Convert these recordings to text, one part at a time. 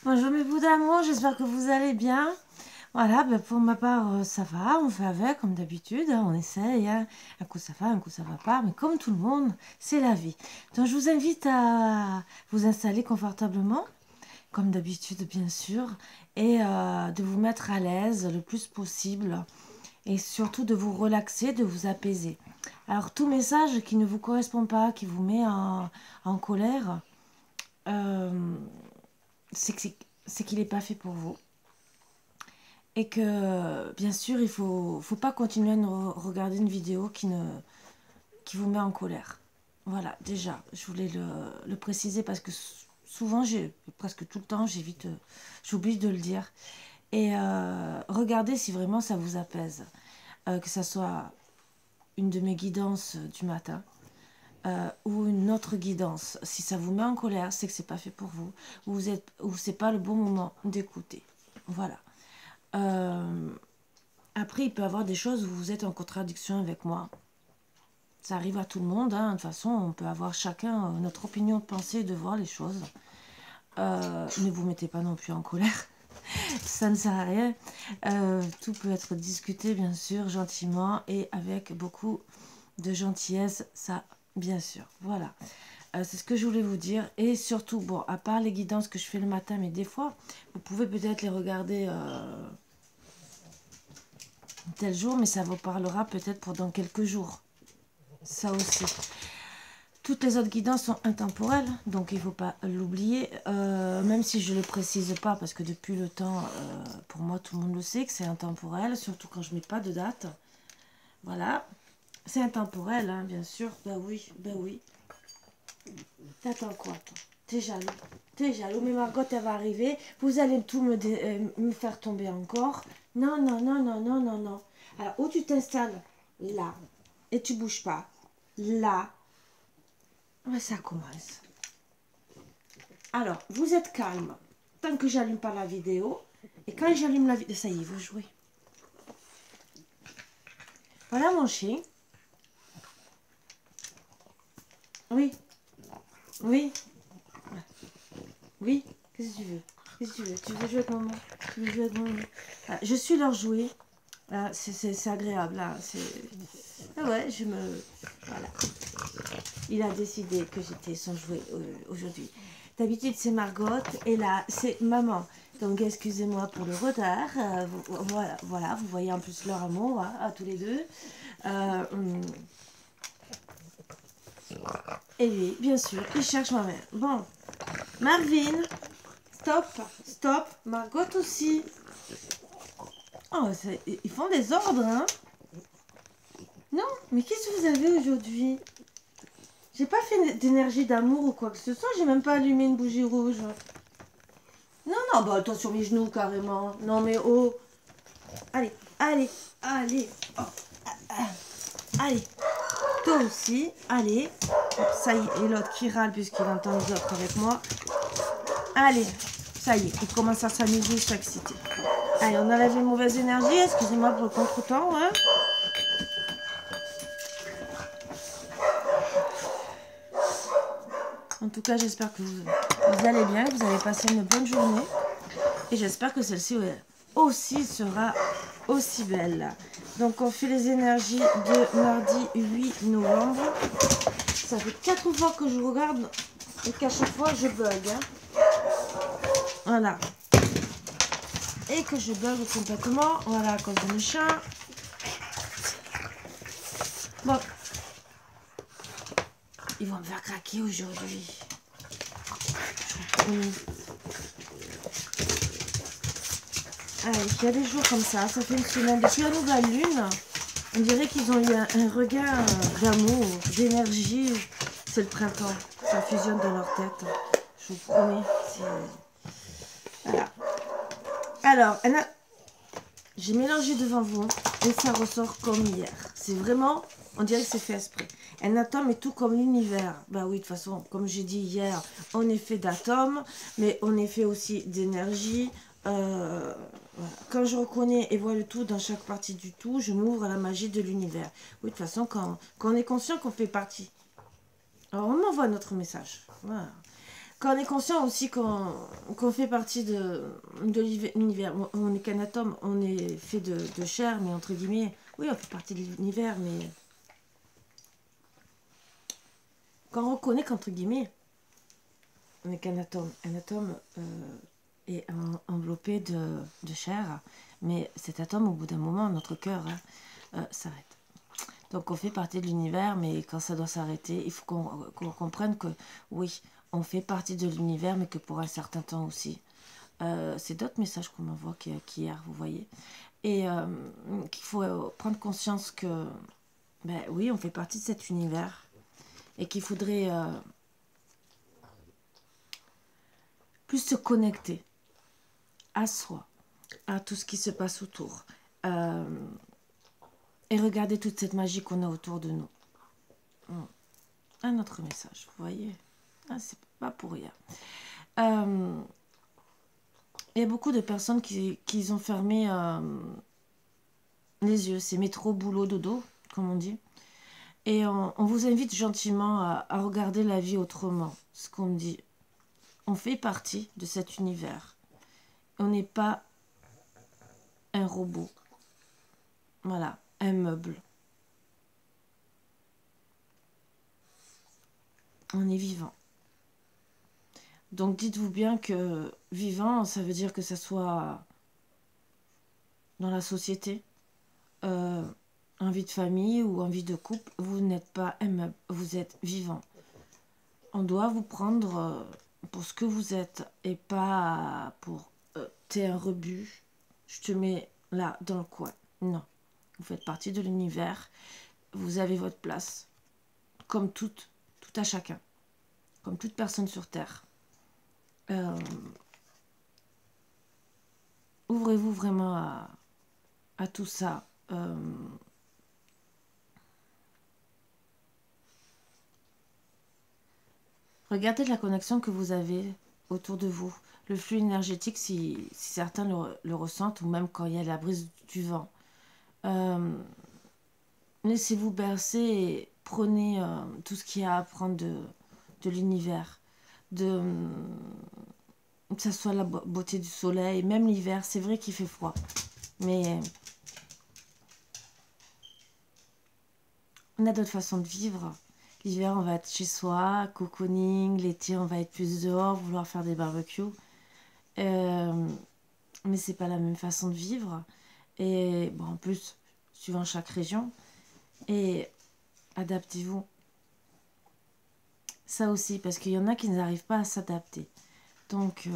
Bonjour mes bouts d'amour, j'espère que vous allez bien. Voilà, ben pour ma part, ça va, on fait avec comme d'habitude, hein, on essaye. Hein. Un coup ça va, un coup ça va pas, mais comme tout le monde, c'est la vie. Donc je vous invite à vous installer confortablement, comme d'habitude bien sûr, et de vous mettre à l'aise le plus possible, et surtout de vous relaxer, de vous apaiser. Alors tout message qui ne vous correspond pas, qui vous met en colère, euh, c'est qu'il n'est pas fait pour vous. Et que, bien sûr, faut pas continuer à regarder une vidéo qui vous met en colère. Voilà, déjà, je voulais le préciser parce que souvent, presque tout le temps, j'oublie de le dire. Et regardez si vraiment ça vous apaise. Que ça soit une de mes guidances du matin ou une autre guidance. Si ça vous met en colère, c'est que c'est pas fait pour vous, ou c'est pas le bon moment d'écouter. Voilà. Euh, Après, il peut y avoir des choses où vous êtes en contradiction avec moi. Ça arrive à tout le monde. Hein. De toute façon, on peut avoir chacun notre opinion de penser et de voir les choses. Ne vous mettez pas non plus en colère. Ça ne sert à rien. Tout peut être discuté, bien sûr, gentiment et avec beaucoup de gentillesse. Ça, bien sûr. Voilà. C'est ce que je voulais vous dire. Et surtout, bon, à part les guidances que je fais le matin, mais des fois, vous pouvez peut-être les regarder tel jour, mais ça vous parlera peut-être pour dans quelques jours. Ça aussi. Toutes les autres guidances sont intemporelles, donc il ne faut pas l'oublier, même si je ne le précise pas, parce que depuis le temps, pour moi, tout le monde le sait que c'est intemporel, surtout quand je ne mets pas de date. Voilà, c'est intemporel, hein, bien sûr. Ben oui, ben oui. T'attends quoi, toi? T'es jaloux. T'es jaloux, mais Margot, elle va arriver, vous allez tout me faire tomber encore. Non, non, non, non, non, non, non. Alors, où tu t'installes? Là. Et tu bouges pas. Là. Ouais, ça commence. Alors, vous êtes calme tant que j'allume pas la vidéo. Et quand j'allume la vidéo, ça y est, vous jouez. Voilà mon chien. Oui, oui, oui. Qu'est-ce que tu veux? Qu'est-ce que tu veux? Tu veux jouer avec maman? Tu veux jouer avec maman? Ah, je suis leur jouet. Ah, c'est agréable. Là. Ah ouais, je me... Voilà. Il a décidé que j'étais son jouet aujourd'hui. D'habitude, c'est Margot. Et là, c'est maman. Donc, excusez-moi pour le retard. Voilà, vous voyez en plus leur amour hein, à tous les deux. Et lui, bien sûr, il cherche ma mère. Bon, Marvin, stop, stop. Margot aussi. Oh, ils font des ordres, hein? Non, mais qu'est-ce que vous avez aujourd'hui? J'ai pas fait d'énergie d'amour ou quoi que ce soit. J'ai même pas allumé une bougie rouge. Non, non, bah toi sur mes genoux carrément. Non, mais oh. Allez, allez, allez. Oh, allez. Toi aussi, allez. Hop, ça y est, et l'autre qui râle puisqu'il entend les autres avec moi. Allez, ça y est, il commence à s'amuser, s'exciter. Allez, on enlève les mauvaises énergies. Excusez-moi pour le contre-temps, hein. En tout cas, j'espère que vous allez bien, que vous avez passé une bonne journée. Et j'espère que celle-ci aussi sera aussi belle. Donc, on fait les énergies de mardi 8 novembre. Ça fait 4 fois que je regarde et qu'à chaque fois, je bug. Hein. Voilà. Et que je bug complètement. Voilà, à cause de mes chats. Bon. Ils vont me faire craquer aujourd'hui. Allez, il y a des jours comme ça fait une semaine. Depuis la nouvelle lune, on dirait qu'ils ont eu un regain d'amour, d'énergie. C'est le printemps. Ça fusionne dans leur tête. Je vous promets. Voilà. Alors, j'ai mélangé devant vous et ça ressort comme hier. C'est vraiment, on dirait que c'est fait exprès. Un atome est tout comme l'univers. Bah oui, de toute façon, comme j'ai dit hier, on est fait d'atomes, mais on est fait aussi d'énergie. Voilà. Quand je reconnais et vois le tout dans chaque partie du tout, je m'ouvre à la magie de l'univers. Oui, de toute façon, quand on est conscient qu'on fait partie. Alors, on m'envoie notre message. Voilà. quand on est conscient aussi qu'on fait partie de l'univers, on n'est qu'un atome, on est fait de chair, mais entre guillemets, oui, on fait partie de l'univers, mais quand on reconnaît qu'entre guillemets, on n'est qu'un atome, un atome est enveloppé de chair, mais cet atome, au bout d'un moment, notre cœur s'arrête. Donc on fait partie de l'univers, mais quand ça doit s'arrêter, il faut qu'on comprenne que oui, on fait partie de l'univers, mais que pour un certain temps aussi. C'est d'autres messages qu'on m'envoie qu'hier, vous voyez. Et qu'il faut prendre conscience que, ben oui, on fait partie de cet univers. Et qu'il faudrait plus se connecter à soi, à tout ce qui se passe autour. Et regarder toute cette magie qu'on a autour de nous. Un autre message, vous voyez. C'est pas pour rien. Il y a beaucoup de personnes qui ont fermé les yeux. C'est métro, boulot, dodo, comme on dit. Et on vous invite gentiment à regarder la vie autrement. Ce qu'on me dit. On fait partie de cet univers. On n'est pas un robot. Voilà, un meuble. On est vivant. Donc dites-vous bien que vivant, ça veut dire que ça soit dans la société, en vie de famille ou en vie de couple, vous n'êtes pas un meuble, vous êtes vivant. On doit vous prendre pour ce que vous êtes et pas pour t'es un rebut, je te mets là dans le coin. Non, vous faites partie de l'univers, vous avez votre place, comme tout à chacun, comme toute personne sur Terre. Ouvrez-vous vraiment à tout ça. Regardez la connexion que vous avez autour de vous. Le flux énergétique, si certains le ressentent, ou même quand il y a la brise du vent. Laissez-vous bercer et prenez tout ce qu'il y a à apprendre de l'univers. Que ce soit la beauté du soleil, même l'hiver, c'est vrai qu'il fait froid. Mais on a d'autres façons de vivre. L'hiver, on va être chez soi, cocooning. L'été, on va être plus dehors, vouloir faire des barbecues. Mais c'est pas la même façon de vivre. Et bon, en plus, suivant chaque région. Et adaptez-vous. Ça aussi, parce qu'il y en a qui n'arrivent pas à s'adapter. Donc,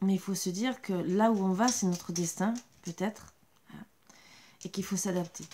mais il faut se dire que là où on va, c'est notre destin, peut-être. Et qu'il faut s'adapter.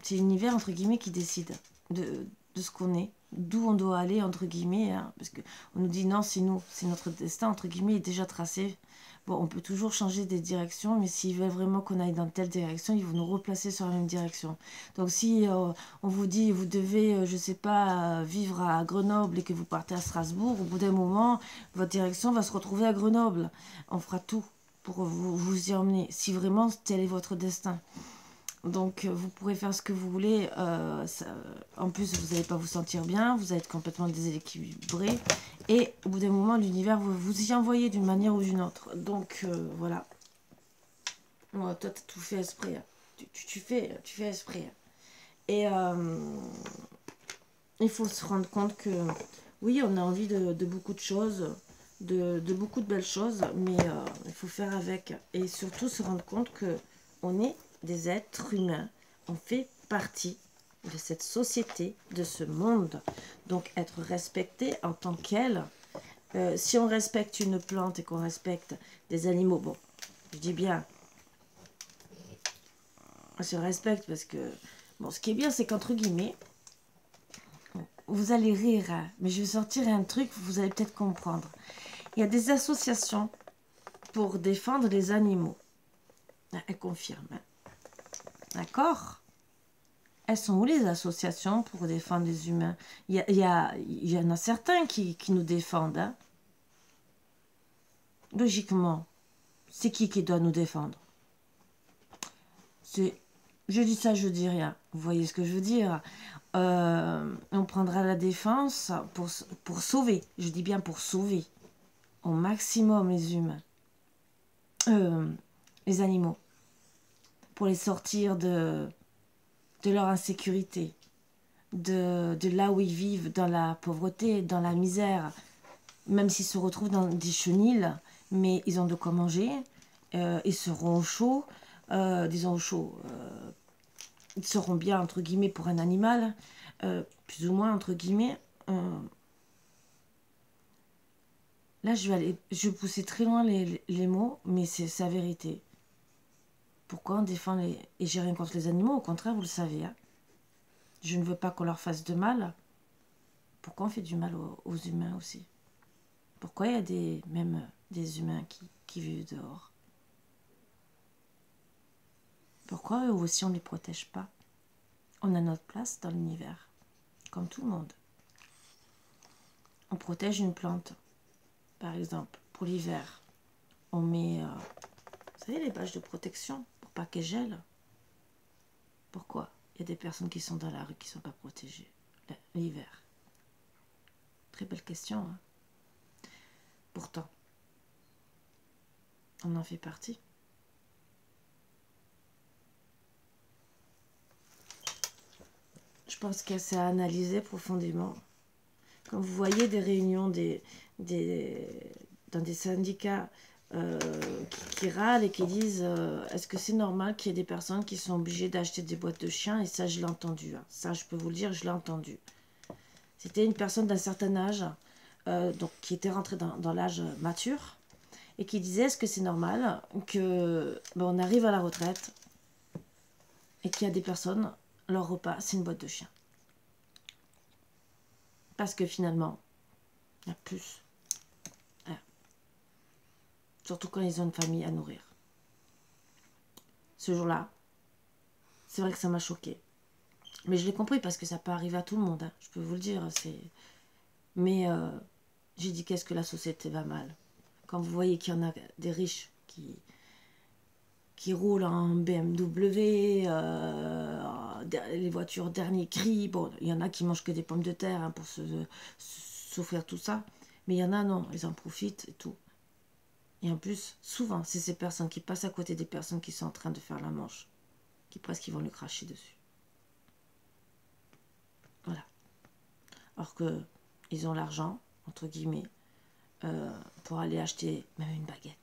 C'est l'univers, entre guillemets, qui décide de ce qu'on est, d'où on doit aller, entre guillemets, parce qu'on nous dit non, c'est nous, c'est notre destin, entre guillemets, est déjà tracé. Bon, on peut toujours changer des directions, mais s'ils veulent vraiment qu'on aille dans telle direction, ils vont nous replacer sur la même direction. Donc si on vous dit, vous devez, je sais pas, vivre à Grenoble et que vous partez à Strasbourg, au bout d'un moment, votre direction va se retrouver à Grenoble. On fera tout pour vous y emmener, si vraiment tel est votre destin. Donc, vous pourrez faire ce que vous voulez. En plus, vous n'allez pas vous sentir bien. Vous allez être complètement déséquilibré. Et au bout d'un moment, l'univers va vous y envoyer d'une manière ou d'une autre. Donc, voilà. Toi, tu as tout fait exprès. Tu fais exprès. Et il faut se rendre compte que, oui, on a envie de beaucoup de choses, de beaucoup de belles choses. Mais il faut faire avec. Et surtout, se rendre compte qu'on est des êtres humains, on fait partie de cette société, de ce monde. Donc être respecté en tant qu'elle. Si on respecte une plante et qu'on respecte des animaux, bon, je dis bien, on se respecte parce que, bon, ce qui est bien, c'est qu'entre guillemets, vous allez rire, hein, mais je vais sortir un truc, vous allez peut-être comprendre. Il y a des associations pour défendre les animaux. Elle confirme, hein. D'accord? Elles sont où les associations pour défendre les humains? Il y en a certains qui nous défendent. Hein? Logiquement, c'est qui doit nous défendre? Je dis ça, je dis rien. Vous voyez ce que je veux dire? on prendra la défense pour sauver, je dis bien pour sauver au maximum les humains, les animaux, pour les sortir de leur insécurité, de là où ils vivent, dans la pauvreté, dans la misère, même s'ils se retrouvent dans des chenils, mais ils ont de quoi manger, ils seront au chaud, disons au chaud, ils seront bien, entre guillemets, pour un animal, plus ou moins, entre guillemets. Là, je vais pousser très loin les mots, mais c'est sa vérité. Pourquoi on défend les... Et j'ai rien contre les animaux, au contraire, vous le savez. Hein. Je ne veux pas qu'on leur fasse de mal. Pourquoi on fait du mal aux humains aussi? Pourquoi il y a même des humains qui vivent dehors? Pourquoi eux aussi on ne les protège pas? On a notre place dans l'univers, comme tout le monde. On protège une plante, par exemple, pour l'hiver. On met, vous savez, les bâches de protection pour pas qu'elles gèlent. Pourquoi? Il y a des personnes qui sont dans la rue qui ne sont pas protégées l'hiver. Très belle question. Hein. Pourtant, on en fait partie. Je pense qu'elle s'est analysée profondément. Quand vous voyez des réunions dans des syndicats qui râlent et qui disent est-ce que c'est normal qu'il y ait des personnes qui sont obligées d'acheter des boîtes de chiens? Et ça, je l'ai entendu. Hein. Ça, je peux vous le dire, je l'ai entendu. C'était une personne d'un certain âge, donc qui était rentrée dans l'âge mature, et qui disait est-ce que c'est normal que on arrive à la retraite et qu'il y a des personnes, leur repas, c'est une boîte de chien. Parce que finalement, il y a plus. Surtout quand ils ont une famille à nourrir. Ce jour-là, c'est vrai que ça m'a choqué. Mais je l'ai compris parce que ça peut arriver à tout le monde. Hein, je peux vous le dire. Mais j'ai dit qu'est-ce que la société va mal. Quand vous voyez qu'il y en a des riches qui roulent en BMW, les voitures dernier cri. Bon, il y en a qui mangent que des pommes de terre hein, pour s'offrir tout ça. Mais il y en a non, ils en profitent et tout. Et en plus, souvent, c'est ces personnes qui passent à côté des personnes qui sont en train de faire la manche, qui presque vont lui cracher dessus. Voilà. Alors que ils ont l'argent, entre guillemets, pour aller acheter même une baguette.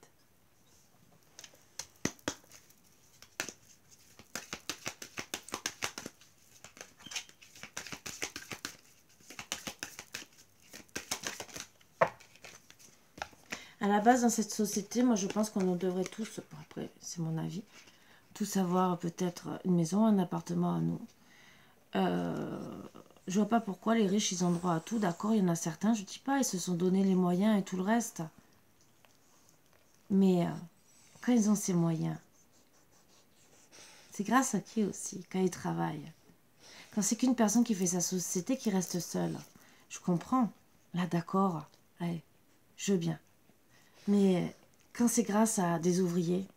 À la base, dans cette société, moi je pense qu'on devrait tous, après c'est mon avis, tous avoir peut-être une maison, un appartement à nous. Je vois pas pourquoi les riches ils ont droit à tout, d'accord, il y en a certains, je dis pas, ils se sont donné les moyens et tout le reste. Mais quand ils ont ces moyens, c'est grâce à qui aussi, quand ils travaillent. Quand c'est qu'une personne qui fait sa société qui reste seule, je comprends, là d'accord, allez, je veux bien. Mais quand c'est grâce à des ouvriers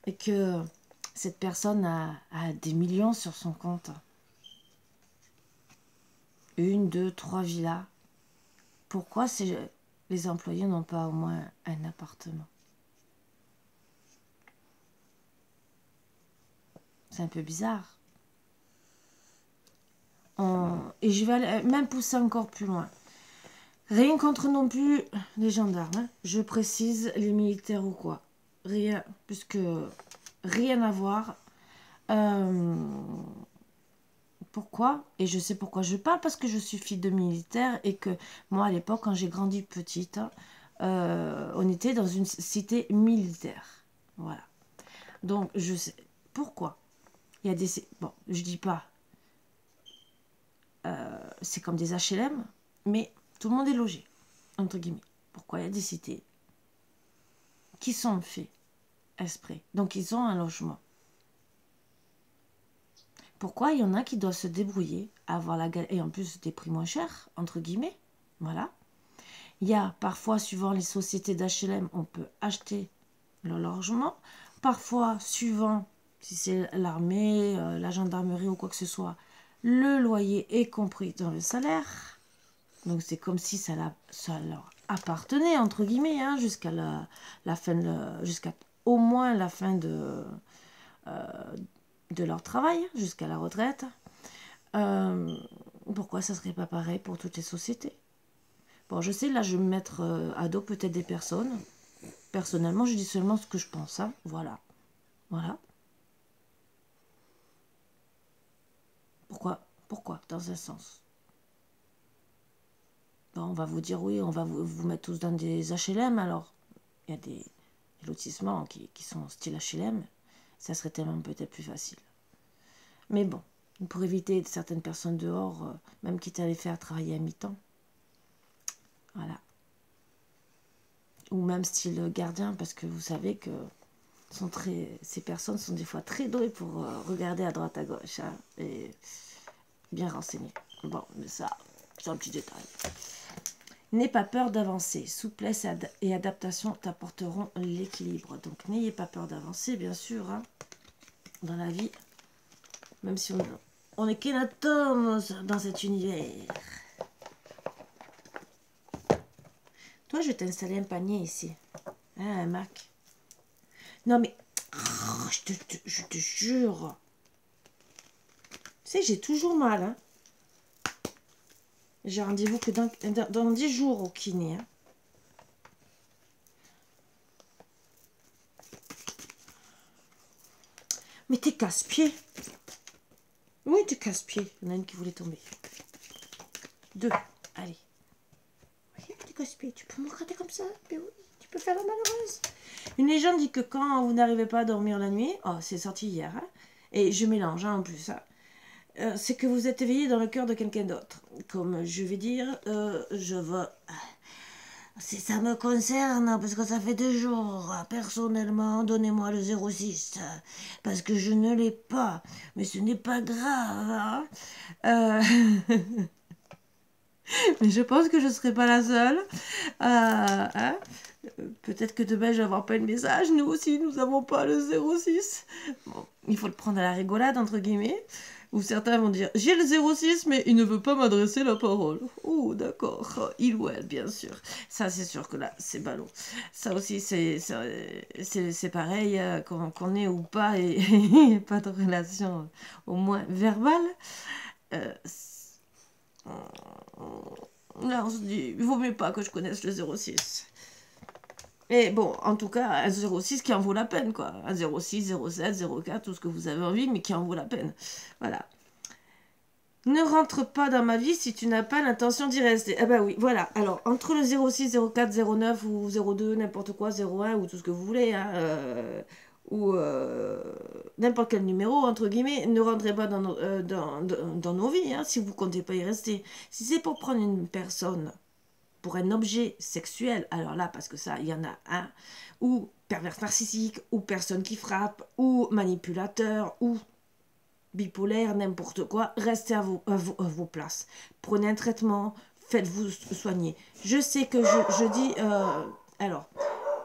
et que cette personne a des millions sur son compte, 1, 2, 3 villas, pourquoi les employés n'ont pas au moins un appartement? C'est un peu bizarre. Et je vais même pousser encore plus loin. Rien contre non plus les gendarmes, hein. Je précise les militaires ou quoi. Rien, puisque rien à voir. Pourquoi? Et je sais pourquoi je parle, parce que je suis fille de militaire et que moi à l'époque, quand j'ai grandi petite, on était dans une cité militaire. Voilà. Donc je sais pourquoi. Il y a des... Bon, je dis pas... c'est comme des HLM, mais tout le monde est logé, entre guillemets. Pourquoi il y a des cités qui sont faits exprès. Donc ils ont un logement. Pourquoi il y en a qui doivent se débrouiller, avoir la galère, et en plus des prix moins chers, entre guillemets. Voilà. Il y a parfois, suivant les sociétés d'HLM, on peut acheter le logement. Parfois, suivant si c'est l'armée, la gendarmerie ou quoi que ce soit, Le loyer est compris dans le salaire. Donc c'est comme si ça leur appartenait, entre guillemets, hein, jusqu'à la fin, jusqu'à au moins la fin de leur travail, jusqu'à la retraite. Pourquoi ça serait pas pareil pour toutes les sociétés? Bon, je sais, là, je vais me mettre à dos peut-être des personnes. Personnellement, je dis seulement ce que je pense. Hein. Voilà. Voilà. Pourquoi dans un sens? Bon, on va vous dire oui, on va vous mettre tous dans des HLM alors. Il y a des lotissements qui sont style HLM. Ça serait tellement peut-être plus facile. Mais bon, pour éviter certaines personnes dehors, même quitte à les faire travailler à mi-temps. Voilà. Ou même style gardien, parce que vous savez que ces personnes sont des fois très douées pour regarder à droite à gauche. Hein, et bien renseignées. Bon, mais ça, c'est un petit détail. N'aie pas peur d'avancer. Souplesse et adaptation t'apporteront l'équilibre. Donc, n'ayez pas peur d'avancer, bien sûr, hein, dans la vie. Même si on n'est qu'un atome dans cet univers. Toi, je vais t'installer un panier ici. Hein, un Mac. Non, mais... Oh, je te jure. Tu sais, j'ai toujours mal, hein. J'ai rendez-vous que dans 10 jours au kiné. Hein. Mais t'es casse-pied. Oui, t'es casse-pied. Il y en a une qui voulait tomber. 2. Allez. Oui, t'es casse-pied. Tu peux me regarder comme ça? Mais oui, tu peux faire la malheureuse. Une légende dit que quand vous n'arrivez pas à dormir la nuit, oh, c'est sorti hier, hein, et je mélange hein, en plus, hein, c'est que vous êtes éveillé dans le cœur de quelqu'un d'autre. Comme je vais dire, je veux... Si ça me concerne, parce que ça fait 2 jours, personnellement, donnez-moi le 06, parce que je ne l'ai pas. Mais ce n'est pas grave. Hein. Mais je pense que je ne serai pas la seule. Hein. Peut-être que demain, je vais avoir pas de message. Nous aussi, nous n'avons pas le 06. Bon, il faut le prendre à la rigolade, entre guillemets. Ou certains vont dire, j'ai le 06, mais il ne veut pas m'adresser la parole. Oh, d'accord. Il ou elle, bien sûr. Ça, c'est sûr que là, c'est ballot. Ça aussi, c'est pareil, qu'on ait ou pas, et pas de relation, au moins verbale. Là, on se dit, il vaut mieux pas que je connaisse le 06. Et bon, en tout cas, un 06 qui en vaut la peine, quoi. Un 06, 07, 04, tout ce que vous avez envie, mais qui en vaut la peine. Voilà. Ne rentre pas dans ma vie si tu n'as pas l'intention d'y rester. Ah bah oui, voilà. Alors, entre le 06, 04, 09 ou 02, n'importe quoi, 01 ou tout ce que vous voulez, hein, ou n'importe quel numéro, entre guillemets, ne rentrez pas dans nos vies, hein, si vous comptez pas y rester. Si c'est pour prendre une personne pour un objet sexuel, alors là, parce que ça, il y en a un, ou pervers narcissique, ou personne qui frappe, ou manipulateur, ou bipolaire, n'importe quoi, restez à vos places. Prenez un traitement, faites-vous soigner. Je sais que je dis... alors,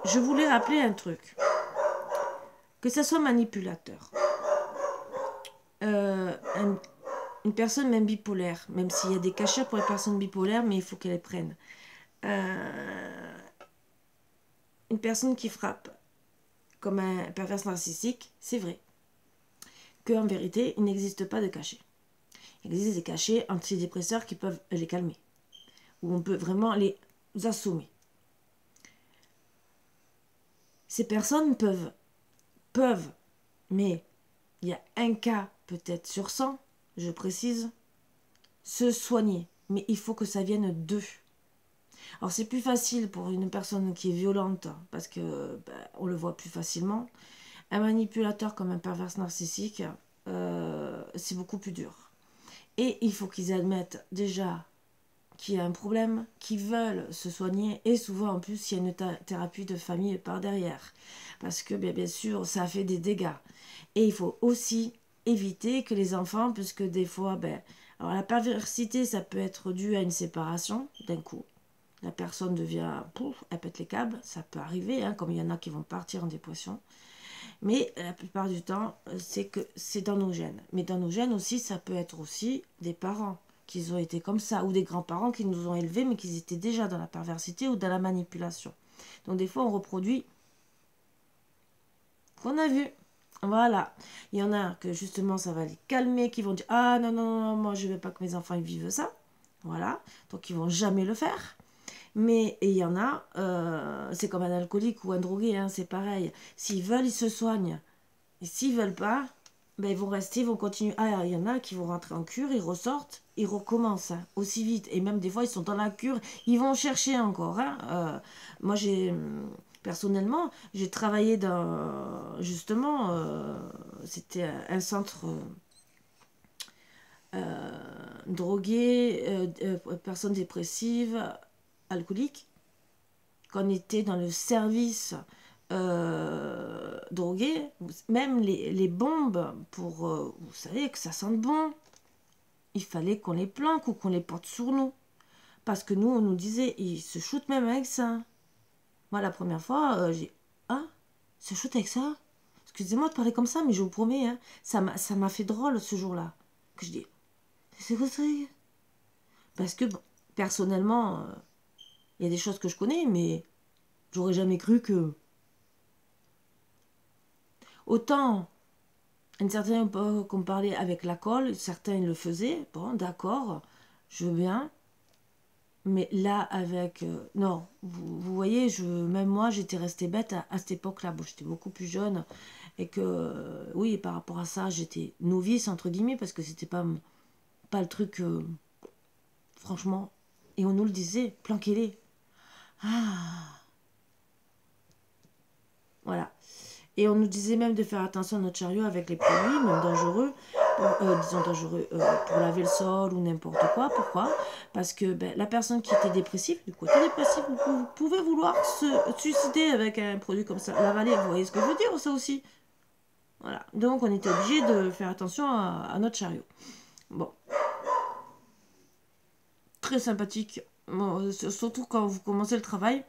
je voulais rappeler un truc. Que ça soit manipulateur, une personne même bipolaire, même s'il y a des cachets pour les personnes bipolaires, mais il faut qu'elle les prenne. Une personne qui frappe comme un pervers narcissique, c'est vrai qu'en vérité, il n'existe pas de cachet. Il existe des cachets antidépresseurs qui peuvent les calmer, où on peut vraiment les assommer. Ces personnes peuvent, mais il y a un cas peut-être sur 100, je précise, se soigner. Mais il faut que ça vienne d'eux. Alors c'est plus facile pour une personne qui est violente, parce que on le voit plus facilement. Un manipulateur comme un pervers narcissique, c'est beaucoup plus dur. Et il faut qu'ils admettent déjà qu'il y a un problème, qu'ils veulent se soigner, et souvent en plus il y a une thérapie de famille par derrière. Parce que bien sûr ça fait des dégâts. Et il faut aussi éviter que les enfants, puisque des fois, alors la perversité ça peut être dû à une séparation d'un coup. La personne devient, pouf, elle pète les câbles, ça peut arriver, hein, comme il y en a qui vont partir en dépression. Mais la plupart du temps, c'est que c'est dans nos gènes. Mais dans nos gènes aussi, ça peut être aussi des parents qui ont été comme ça, ou des grands-parents qui nous ont élevés, mais qui étaient déjà dans la perversité ou dans la manipulation. Donc des fois, on reproduit ce qu'on a vu. Voilà. Il y en a que justement, ça va les calmer, qui vont dire, ah non, non, non, moi, je ne veux pas que mes enfants ils vivent ça. Voilà. Donc, ils vont jamais le faire. Mais il y en a, c'est comme un alcoolique ou un drogué, hein, c'est pareil. S'ils veulent, ils se soignent. Et s'ils veulent pas, ben ils vont rester, ils vont continuer. Ah, il y en a qui vont rentrer en cure, ils ressortent, ils recommencent hein, aussi vite. Et même des fois, ils sont dans la cure, ils vont chercher encore. Hein. Moi, personnellement, j'ai travaillé dans, justement, c'était un centre drogué, personnes dépressives, alcooliques. Quand on était dans le service drogué, même les bombes, pour, vous savez, que ça sente bon, il fallait qu'on les planque ou qu'on les porte sur nous. Parce que nous, on nous disait, ils se shootent même avec ça. Moi, la première fois, j'ai... Ah, ils se shootent avec ça. Excusez-moi de parler comme ça, mais je vous promets, hein, ça m'a fait drôle ce jour-là. Que je dis, c'est quoi ça? Parce que, bon, personnellement, il y a des choses que je connais, mais j'aurais jamais cru que... Autant, une certaine époque, on parlait avec la colle, certains le faisaient, bon, d'accord, je veux bien. Mais là, avec... non, vous voyez, même moi, j'étais restée bête à cette époque-là. Bon, j'étais beaucoup plus jeune. Et que, oui, par rapport à ça, j'étais novice, entre guillemets, parce que c'était pas le truc... franchement. Et on nous le disait, planquez-les. Ah, voilà. Et on nous disait même de faire attention à notre chariot avec les produits, même dangereux, disons dangereux pour laver le sol ou n'importe quoi. Pourquoi? Parce que ben, la personne qui était dépressive, du côté dépressif, vous pouvez vouloir se suicider avec un produit comme ça, l'avaler. Vous voyez ce que je veux dire, ça aussi? Voilà. Donc on était obligé de faire attention à notre chariot. Bon, très sympathique. Bon, surtout quand vous commencez le travail.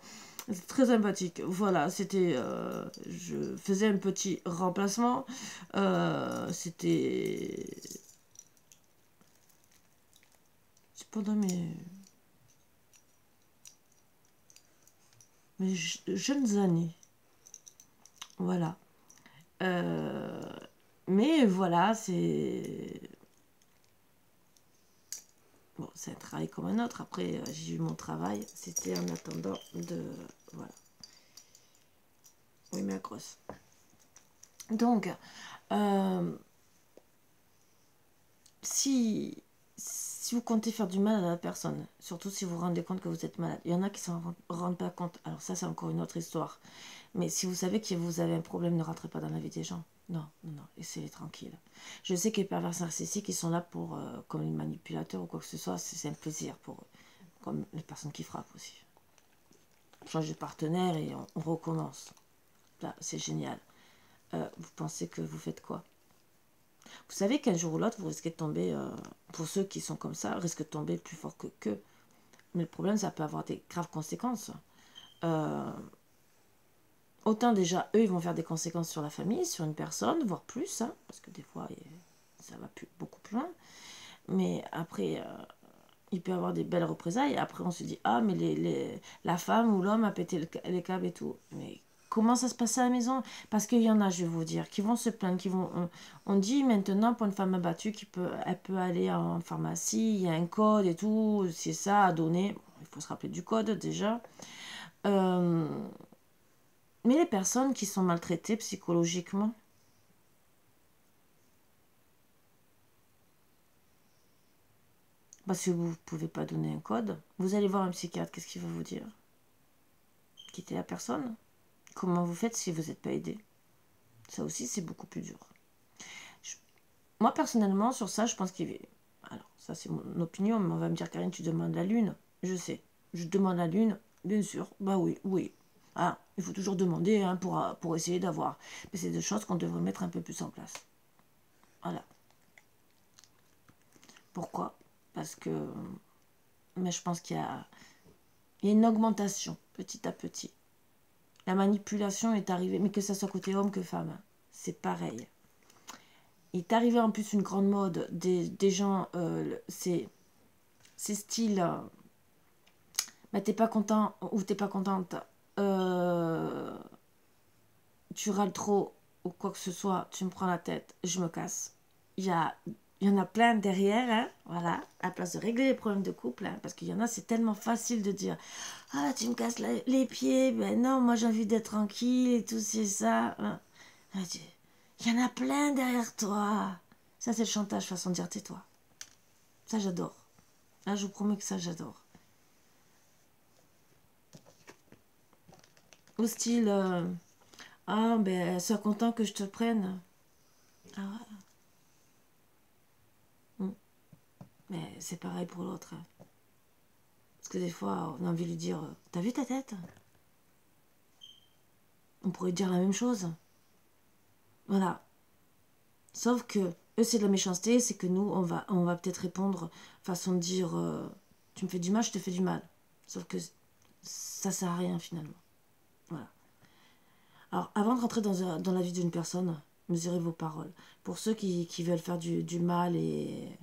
C'est très sympathique. Voilà, c'était... je faisais un petit remplacement. C'était... C'est pendant mes jeunes années. Voilà. Mais voilà, c'est... Bon, c'est un travail comme un autre. Après, j'ai eu mon travail. C'était en attendant de... Voilà. Oui, mais à grosse. Donc, si vous comptez faire du mal à la personne, surtout si vous vous rendez compte que vous êtes malade, il y en a qui ne s'en rendent pas compte. Alors ça, c'est encore une autre histoire. Mais si vous savez que vous avez un problème, ne rentrez pas dans la vie des gens. Non, non, non, laissez-les tranquilles. Je sais que les pervers narcissiques, ils sont là pour, comme les manipulateurs ou quoi que ce soit, c'est un plaisir pour eux. Comme les personnes qui frappent aussi. On change de partenaire et on recommence. Là, c'est génial. Vous pensez que vous faites quoi? Vous savez qu'un jour ou l'autre, vous risquez de tomber, pour ceux qui sont comme ça, risquent de tomber plus fort qu'eux. Mais le problème, ça peut avoir des graves conséquences. Autant déjà, eux, ils vont faire des conséquences sur la famille, sur une personne, voire plus, hein, parce que des fois, ça va beaucoup plus loin. Mais après, il peut y avoir des belles représailles. Et après, on se dit, ah, mais la femme ou l'homme a pété les câbles et tout. Mais comment ça se passe à la maison? Parce qu'il y en a, je vais vous dire, qui vont se plaindre, on dit maintenant, pour une femme abattue, elle peut aller en pharmacie, il y a un code et tout, c'est ça à donner. Bon, il faut se rappeler du code déjà. Mais les personnes qui sont maltraitées psychologiquement, parce que vous ne pouvez pas donner un code, vous allez voir un psychiatre, qu'est-ce qu'il va vous dire? Quittez la personne. Comment vous faites si vous n'êtes pas aidé? Ça aussi, c'est beaucoup plus dur. Moi, personnellement, sur ça, je pense qu'il est... Alors, ça, c'est mon opinion, mais on va me dire, Karine, tu demandes la lune. Je sais. Je demande la lune, bien sûr. Bah oui, oui. Ah, il faut toujours demander hein, pour essayer d'avoir. Mais c'est des choses qu'on devrait mettre un peu plus en place. Voilà. Pourquoi? Parce que... Mais je pense qu'il y a une augmentation, petit à petit. La manipulation est arrivée, mais que ça soit côté homme que femme, hein, c'est pareil. Il est arrivé en plus une grande mode des gens, c'est style, bah, t'es pas content ou t'es pas contente, tu râles trop ou quoi que ce soit, tu me prends la tête, je me casse. Il y en a plein derrière, hein, voilà, à la place de régler les problèmes de couple, hein, parce qu'il y en a, c'est tellement facile de dire ah, tu me casses les pieds, ben non, moi j'ai envie d'être tranquille et tout, c'est ça. Hein. Il y en a plein derrière toi. Ça, c'est le chantage, façon de dire tais-toi. Ça, j'adore. Là, je vous promets que ça, j'adore. Au style, ah, ben, sois content que je te prenne. Ah ouais. Mais c'est pareil pour l'autre. Hein. Parce que des fois, on a envie de lui dire, t'as vu ta tête? On pourrait dire la même chose. Voilà. Sauf que eux, c'est de la méchanceté, c'est que nous, on va peut-être répondre façon de dire tu me fais du mal, je te fais du mal. Sauf que ça sert à rien finalement. Voilà. Alors, avant de rentrer dans la vie d'une personne, mesurez vos paroles. Pour ceux qui veulent faire du mal et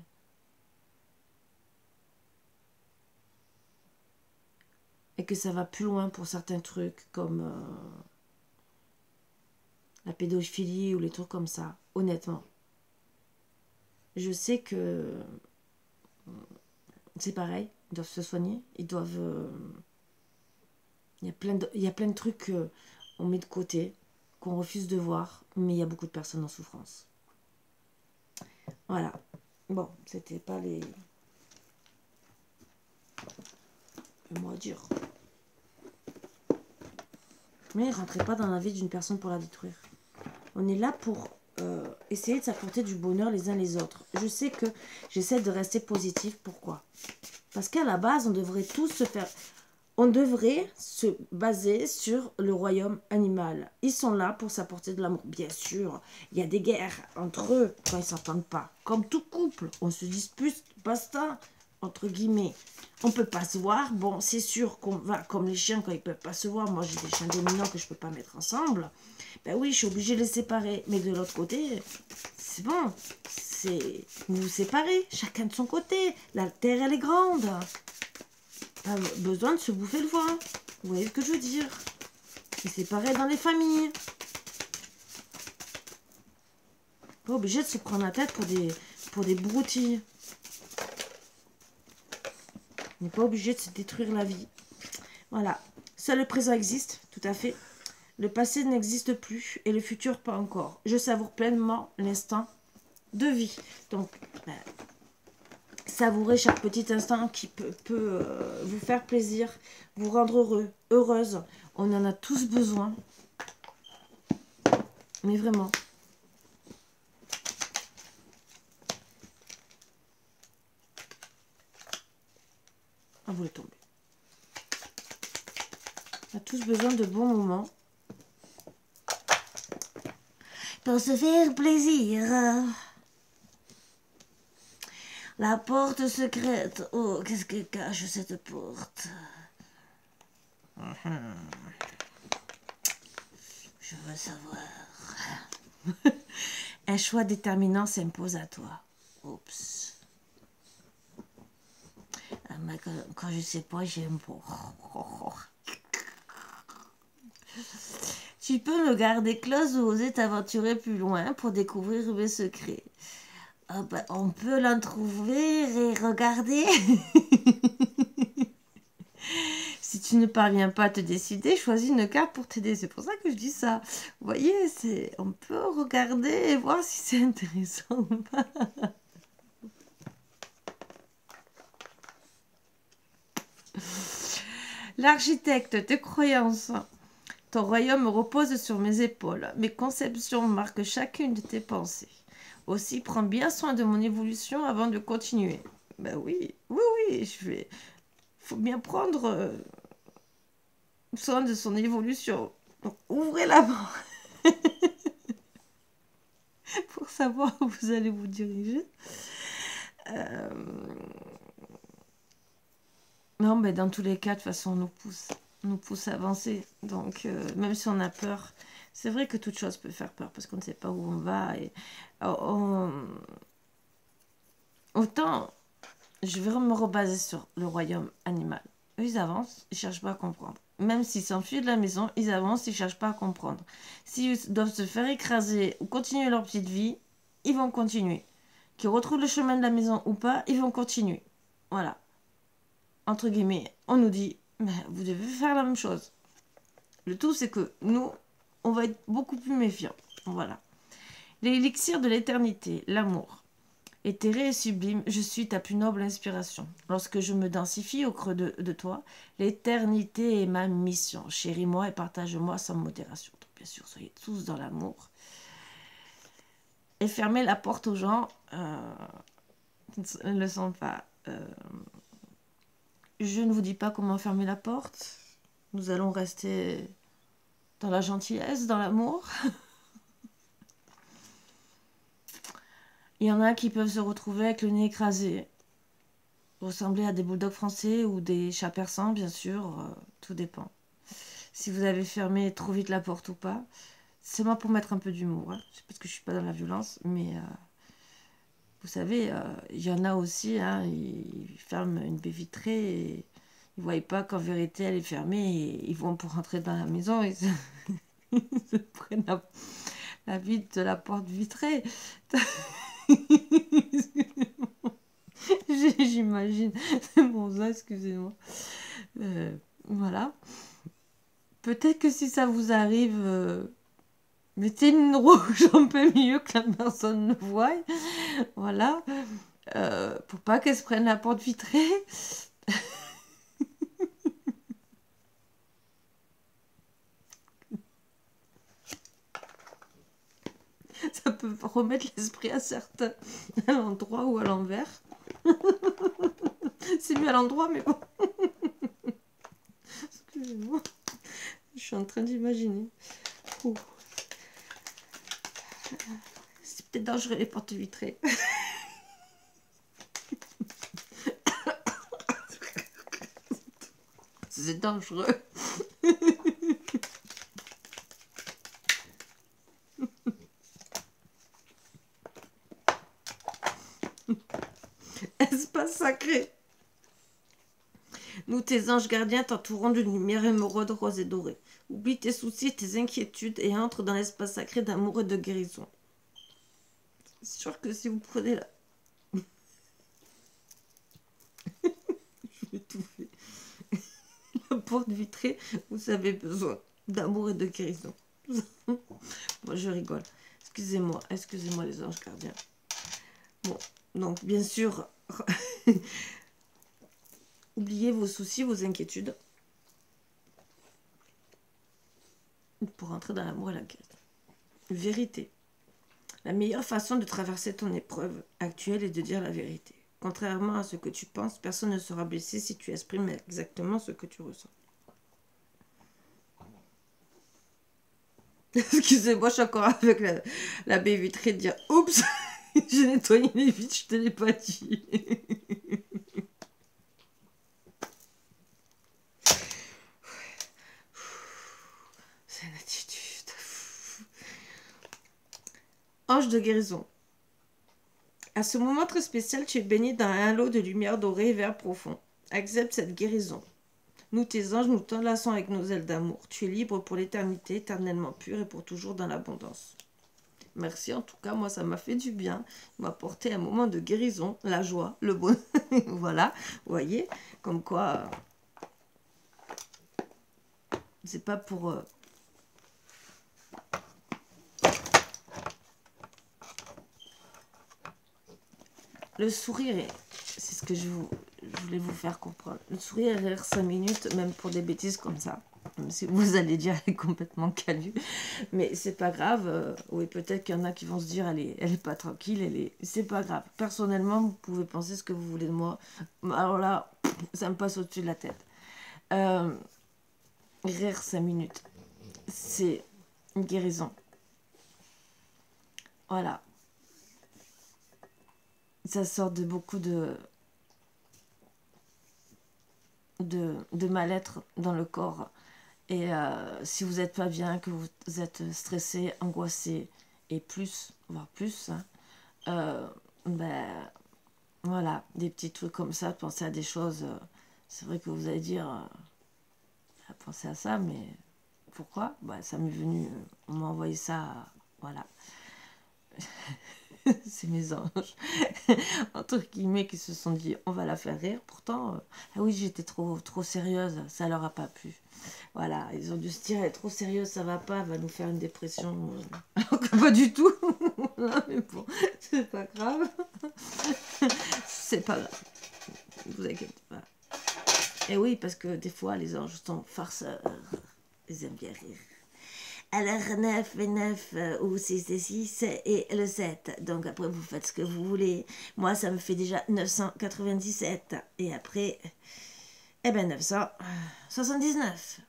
que ça va plus loin pour certains trucs comme la pédophilie ou les trucs comme ça, honnêtement. Je sais que c'est pareil, ils doivent se soigner, ils doivent... il y a plein de trucs qu'on met de côté, qu'on refuse de voir, mais il y a beaucoup de personnes en souffrance. Voilà. Bon, c'était pas les... le mot à dire. Mais rentrez pas dans la vie d'une personne pour la détruire. On est là pour essayer de s'apporter du bonheur les uns les autres. Je sais que j'essaie de rester positif. Pourquoi? Parce qu'à la base, on devrait tous se faire... On devrait se baser sur le royaume animal. Ils sont là pour s'apporter de l'amour. Bien sûr, il y a des guerres entre eux quand ils ne s'entendent pas. Comme tout couple, on se dispute, basta, entre guillemets. On ne peut pas se voir. Bon, c'est sûr qu'on va, comme les chiens, quand ils ne peuvent pas se voir. Moi, j'ai des chiens dominants que je ne peux pas mettre ensemble. Ben oui, je suis obligée de les séparer. Mais de l'autre côté, c'est bon. C'est vous séparez, chacun de son côté. La terre, elle est grande. Pas besoin de se bouffer le foie. Vous voyez ce que je veux dire? Et c'est pareil dans les familles. Pas obligé de se prendre la tête pour des broutilles. On n'est pas obligé de se détruire la vie. Voilà. Seul le présent existe, tout à fait. Le passé n'existe plus et le futur pas encore. Je savoure pleinement l'instant de vie. Donc, savourez chaque petit instant qui peut vous faire plaisir, vous rendre heureux, heureuse. On en a tous besoin. Mais vraiment. Ah, vous le tombez. On a tous besoin de bons moments. Pour se faire plaisir. La porte secrète. Oh, qu'est-ce que cache cette porte? Je veux savoir. Un choix déterminant s'impose à toi. Oups. Quand je sais pas, j'aime pas. Tu peux me garder close ou oser t'aventurer plus loin pour découvrir mes secrets. Ah ben, on peut l'en trouver et regarder. Si tu ne parviens pas à te décider, choisis une carte pour t'aider. C'est pour ça que je dis ça. Vous voyez, on peut regarder et voir si c'est intéressant ou pas. L'architecte de croyances. Ton royaume repose sur mes épaules. Mes conceptions marquent chacune de tes pensées. Aussi, prends bien soin de mon évolution avant de continuer. Ben oui, faut bien prendre soin de son évolution. Donc, ouvrez la main pour savoir où vous allez vous diriger. Non, mais dans tous les cas, de toute façon, on nous pousse. nous pousse à avancer. Donc, même si on a peur, c'est vrai que toute chose peut faire peur parce qu'on ne sait pas où on va. Et autant, je vais me rebaser sur le royaume animal. Eux, ils avancent, ils cherchent pas à comprendre. Même s'ils s'enfuient de la maison, ils avancent, ils cherchent pas à comprendre. S'ils doivent se faire écraser ou continuer leur petite vie, ils vont continuer. Qu'ils retrouvent le chemin de la maison ou pas, ils vont continuer. Voilà. Entre guillemets, on nous dit, mais vous devez faire la même chose. Le tout, c'est que nous, on va être beaucoup plus méfiants. Voilà. L'élixir de l'éternité, l'amour. Éthéré et sublime, je suis ta plus noble inspiration. Lorsque je me densifie au creux de toi, l'éternité est ma mission. Chéris-moi et partage-moi sans modération. Donc, bien sûr, soyez tous dans l'amour. Et fermez la porte aux gens ne le sont pas. Je ne vous dis pas comment fermer la porte. Nous allons rester dans la gentillesse, dans l'amour. Il y en a qui peuvent se retrouver avec le nez écrasé, ressembler à des bulldogs français ou des chats persans, bien sûr, tout dépend. Si vous avez fermé trop vite la porte ou pas, c'est moi pour mettre un peu d'humour. Hein. C'est parce que je suis pas dans la violence, mais vous savez, il y en a aussi, hein, ils ferment une baie vitrée et ils ne voient pas qu'en vérité elle est fermée et ils vont pour rentrer dans la maison et ils se prennent la vitre de la porte vitrée. J'imagine. C'est bon ça, excusez-moi. Voilà. Peut-être que si ça vous arrive, mettez une rouge un peu mieux que la personne ne voie. Voilà. Pour pas qu'elle se prenne la porte vitrée. Ça peut remettre l'esprit à certains à l'endroit ou à l'envers. C'est mieux à l'endroit, mais bon. Excusez-moi. Je suis en train d'imaginer. C'est peut-être dangereux les portes vitrées. C'est dangereux. Espace sacré. Nous, tes anges gardiens, t'entourons de lumière émeraude, rose et dorée. Oublie tes soucis et tes inquiétudes et entre dans l'espace sacré d'amour et de guérison. C'est sûr que si vous prenez la... Je vais étouffer. La porte vitrée, vous avez besoin d'amour et de guérison. Moi, je rigole. Excusez-moi les anges gardiens. Bon, donc bien sûr, oubliez vos soucis, vos inquiétudes pour entrer dans l'amour et la guérison. Vérité. La meilleure façon de traverser ton épreuve actuelle est de dire la vérité. Contrairement à ce que tu penses, personne ne sera blessé si tu exprimes exactement ce que tu ressens. Excusez-moi, je suis encore avec la baie vitrée de dire « Oups, j'ai nettoyé les vitres, je te l'ai pas dit. » C'est une attitude. Ange de guérison. À ce moment très spécial, tu es baigné dans un halo de lumière dorée et vert profond. Accepte cette guérison. Nous, tes anges, nous t'enlaçons avec nos ailes d'amour. Tu es libre pour l'éternité, éternellement pur et pour toujours dans l'abondance. Merci, en tout cas, moi, ça m'a fait du bien. Il m'a apporté un moment de guérison, la joie, le bonheur. Voilà, vous voyez, comme quoi, c'est pas pour... Le sourire, c'est ce que je voulais vous faire comprendre. Le sourire et rire 5 minutes, même pour des bêtises comme ça. Même si vous allez dire elle est complètement calue. Mais c'est pas grave. Oui, peut-être qu'il y en a qui vont se dire elle est pas tranquille. C'est pas grave. Personnellement, vous pouvez penser ce que vous voulez de moi. Alors là, ça me passe au-dessus de la tête. Rire 5 minutes. C'est une guérison. Voilà. Ça sort de beaucoup de de mal-être dans le corps. Et si vous n'êtes pas bien, que vous êtes stressé, angoissé, et plus, voire plus, hein, ben voilà, des petits trucs comme ça, penser à des choses. C'est vrai que vous allez dire, penser à ça, mais pourquoi? Bah, ça m'est venu, on m'a envoyé ça, voilà. C'est mes anges, entre guillemets, qui se sont dit, on va la faire rire. Pourtant, ah oui, j'étais trop sérieuse, ça leur a pas plu. Voilà, ils ont dû se dire, elle est trop sérieuse, ça va pas, elle va nous faire une dépression. Alors que pas du tout. Mais bon, c'est pas grave. C'est pas grave. Ne vous inquiétez pas. Et oui, parce que des fois, les anges sont farceurs. Ils aiment bien rire. Alors 9 et 9 ou 6 et 6 et le 7. Donc après, vous faites ce que vous voulez. Moi, ça me fait déjà 997. Et après, eh ben 979.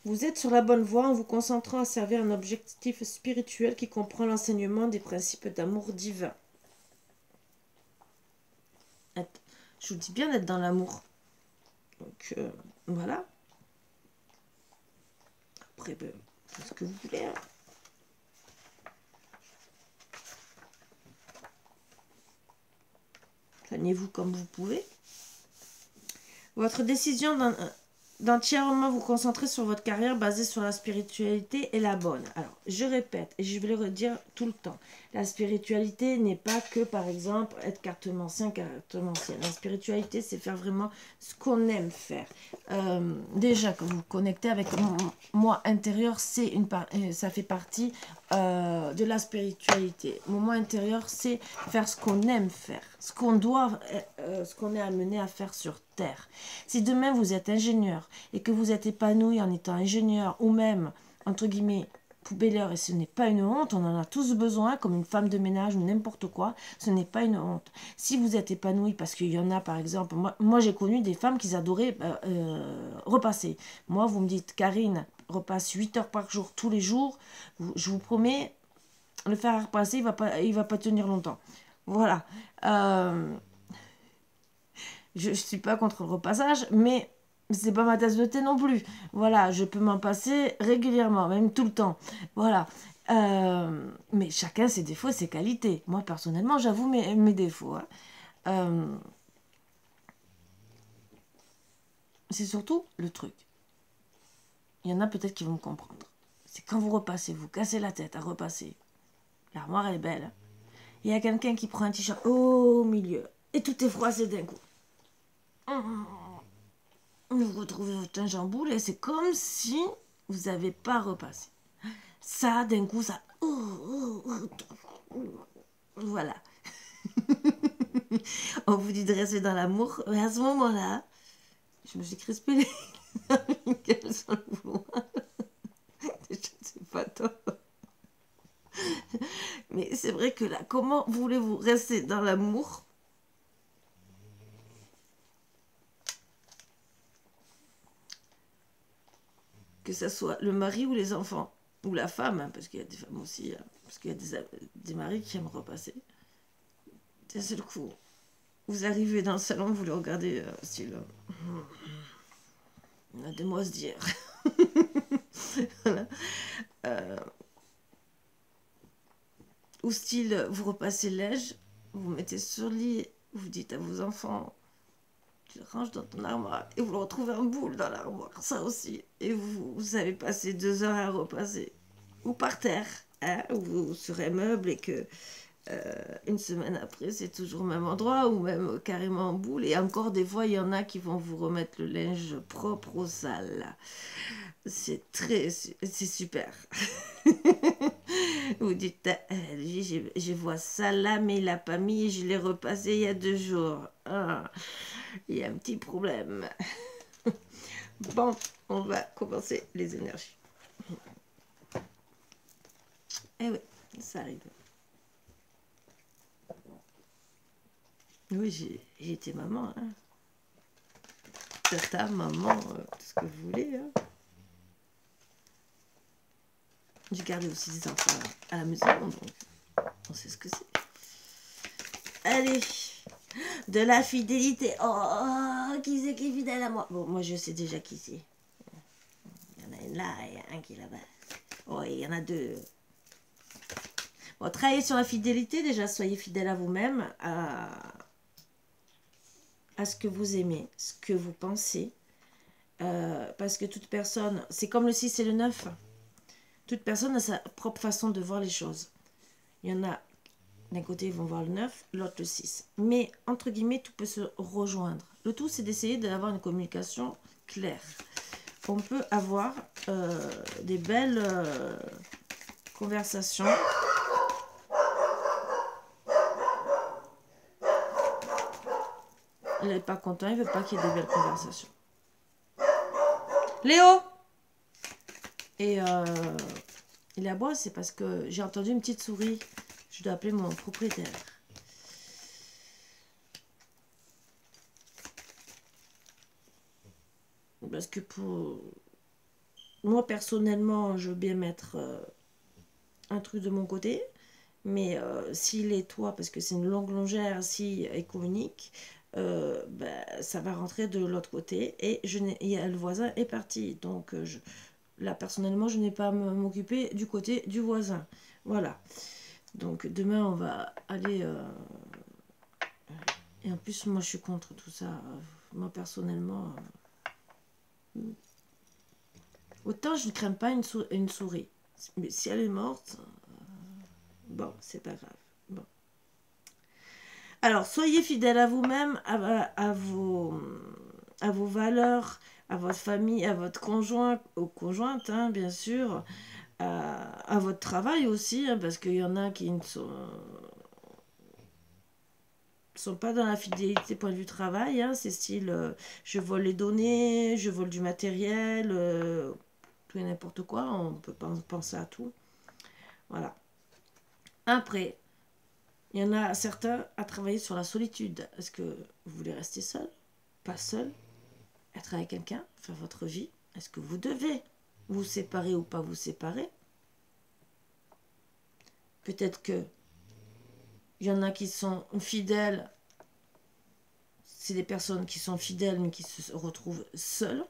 Vous êtes sur la bonne voie en vous concentrant à servir un objectif spirituel qui comprend l'enseignement des principes d'amour divin. Je vous dis bien d'être dans l'amour. Donc, voilà. Après, ben, faites ce que vous voulez. Hein. Soignez-vous comme vous pouvez. Votre décision d'entièrement vous concentrer sur votre carrière basée sur la spiritualité est la bonne. Alors, je répète, et je vais le redire tout le temps. La spiritualité n'est pas que, par exemple, être cartomancien, cartomancienne. La spiritualité, c'est faire vraiment ce qu'on aime faire. Déjà, quand vous vous connectez avec moi intérieur, ça fait partie de la spiritualité. Mon moi intérieur, c'est faire ce qu'on aime faire, ce qu'on est amené à faire sur Terre. Si demain vous êtes ingénieur et que vous êtes épanoui en étant ingénieur ou même, entre guillemets, poubelleur, et ce n'est pas une honte, on en a tous besoin, comme une femme de ménage ou n'importe quoi, ce n'est pas une honte. Si vous êtes épanoui, parce qu'il y en a par exemple, moi j'ai connu des femmes qui adoraient repasser. Moi, vous me dites, Karine, repasse 8 heures par jour, tous les jours, je vous promets, le fer à repasser, il va pas tenir longtemps. Voilà. Je ne suis pas contre le repassage, mais c'est pas ma tasse de thé non plus. Voilà, je peux m'en passer régulièrement, même tout le temps. Voilà. Mais chacun ses défauts et ses qualités. Moi, personnellement, j'avoue mes défauts. Hein. C'est surtout le truc. Il y en a peut-être qui vont me comprendre. C'est quand vous repassez, vous cassez la tête à repasser. L'armoire, elle est belle. Il y a quelqu'un qui prend un t-shirt au milieu. Et tout est froissé d'un coup. Vous retrouvez votre linge en boule et c'est comme si vous n'avez pas repassé. Ça, d'un coup, ça... Voilà. On vous dit de rester dans l'amour. Mais à ce moment-là, je me suis crispée les gueules sans le vouloir. Je ne sais pas toi. Mais c'est vrai que là, comment voulez-vous rester dans l'amour ? Que ce soit le mari ou les enfants, ou la femme, hein, parce qu'il y a des femmes aussi, hein, parce qu'il y a des maris qui aiment repasser. D'un seul coup, vous arrivez dans le salon, vous le regardez, style, on a des mots à se dire. Voilà. Ou style, vous repassez le linge, vous mettez sur le lit, vous dites à vos enfants, tu le ranges dans ton armoire, et vous le retrouvez en boule dans l'armoire, ça aussi. Et vous avez passé 2 heures à repasser. Ou par terre, hein, ou sur un meuble, et que une semaine après, c'est toujours au même endroit, ou même carrément en boule. Et encore des fois, il y en a qui vont vous remettre le linge propre au sale. C'est super. Vous dites, je vois ça là, mais il n'a pas mis, je l'ai repassé il y a 2 jours. Ah, il y a un petit problème. Bon, on va commencer les énergies. Eh oui, ça arrive. Oui, j'ai été maman. Hein. Tata, maman, tout ce que vous voulez. Hein. J'ai gardé aussi des enfants à la maison, donc on sait ce que c'est. Allez, de la fidélité. Oh, qui c'est qui est fidèle à moi? Bon, moi je sais déjà qui c'est. Il y en a une là et un qui est là-bas. Oh, il y en a deux. Bon, travaillez sur la fidélité. Déjà, soyez fidèle à vous-même, à ce que vous aimez, ce que vous pensez. Parce que toute personne, c'est comme le 6 et le 9. Toute personne a sa propre façon de voir les choses. Il y en a, d'un côté, ils vont voir le 9, l'autre le 6. Mais, entre guillemets, tout peut se rejoindre. Le tout, c'est d'essayer d'avoir une communication claire. On peut avoir des belles conversations. Il n'est pas content, il ne veut pas qu'il y ait des belles conversations. Léo! Et il aboie, c'est parce que j'ai entendu une petite souris. Je dois appeler mon propriétaire. Parce que pour moi, personnellement, je veux bien mettre un truc de mon côté. Mais s'il est toi, parce que c'est une longue longère, si elle communique, ça va rentrer de l'autre côté. Et le voisin est parti. Donc, là, personnellement, je n'ai pas à m'occuper du côté du voisin. Voilà. Donc, demain, on va aller... Et en plus, moi, je suis contre tout ça. Moi, personnellement... Autant je ne crains pas une souris. Mais si elle est morte... bon, c'est pas grave. Bon. Alors, soyez fidèles à vous-même, à vos valeurs, à votre famille, à votre conjoint, aux conjointes, hein, bien sûr, à votre travail aussi, hein, parce qu'il y en a qui ne sont pas dans la fidélité point de vue travail, hein, c'est style je vole les données, je vole du matériel, tout et n'importe quoi, on peut penser à tout. Voilà. Après, il y en a certains à travailler sur la solitude. Est-ce que vous voulez rester seul? Pas seul? Être avec quelqu'un? Faire votre vie? Est-ce que vous devez vous séparer ou pas vous séparer? Peut-être que il y en a qui sont fidèles. C'est des personnes qui sont fidèles mais qui se retrouvent seules.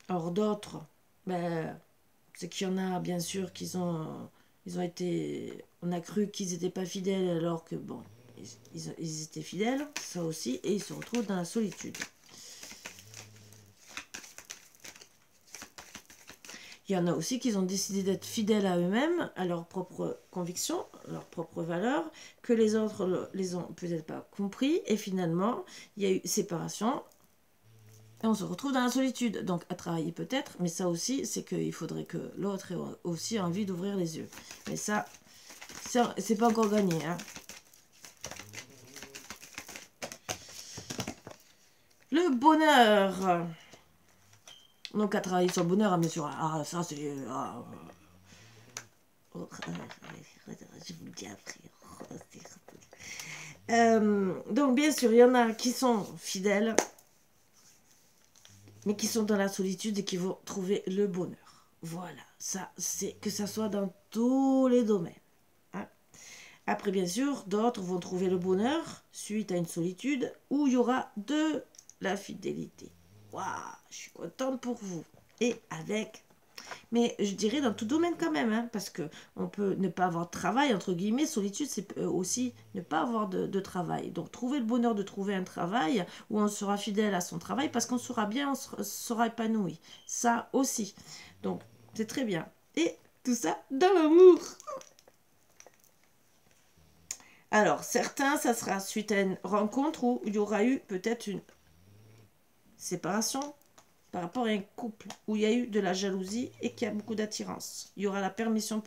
Or d'autres, c'est qu'il y en a bien sûr qui ont été... On a cru qu'ils n'étaient pas fidèles alors que bon, ils étaient fidèles, ça aussi, et ils se retrouvent dans la solitude. Il y en a aussi qui ont décidé d'être fidèles à eux-mêmes, à leurs propres convictions, leurs propres valeurs, que les autres les ont peut-être pas compris, et finalement, il y a eu séparation, et on se retrouve dans la solitude. Donc, à travailler peut-être, mais ça aussi, c'est qu'il faudrait que l'autre ait aussi envie d'ouvrir les yeux. Mais ça, c'est pas encore gagné, hein. Le bonheur. Donc, à travailler sur le bonheur, bien sûr. Ah, ça, c'est... je vous le dis après. Donc, bien sûr, il y en a qui sont fidèles, mais qui sont dans la solitude et qui vont trouver le bonheur. Voilà, ça, c'est que ça soit dans tous les domaines. Hein. Après, bien sûr, d'autres vont trouver le bonheur suite à une solitude où il y aura de la fidélité. Waouh, je suis contente pour vous. Et avec... Mais je dirais dans tout domaine quand même, hein, parce qu'on peut ne pas avoir de travail, entre guillemets, solitude, c'est aussi ne pas avoir de travail. Donc trouver le bonheur de trouver un travail où on sera fidèle à son travail, parce qu'on sera bien, on sera épanoui. Ça aussi. Donc c'est très bien. Et tout ça dans l'amour. Alors, certains, ça sera suite à une rencontre où il y aura eu peut-être une séparation par rapport à un couple où il y a eu de la jalousie et qu'il y a beaucoup d'attirance. Il y aura la permission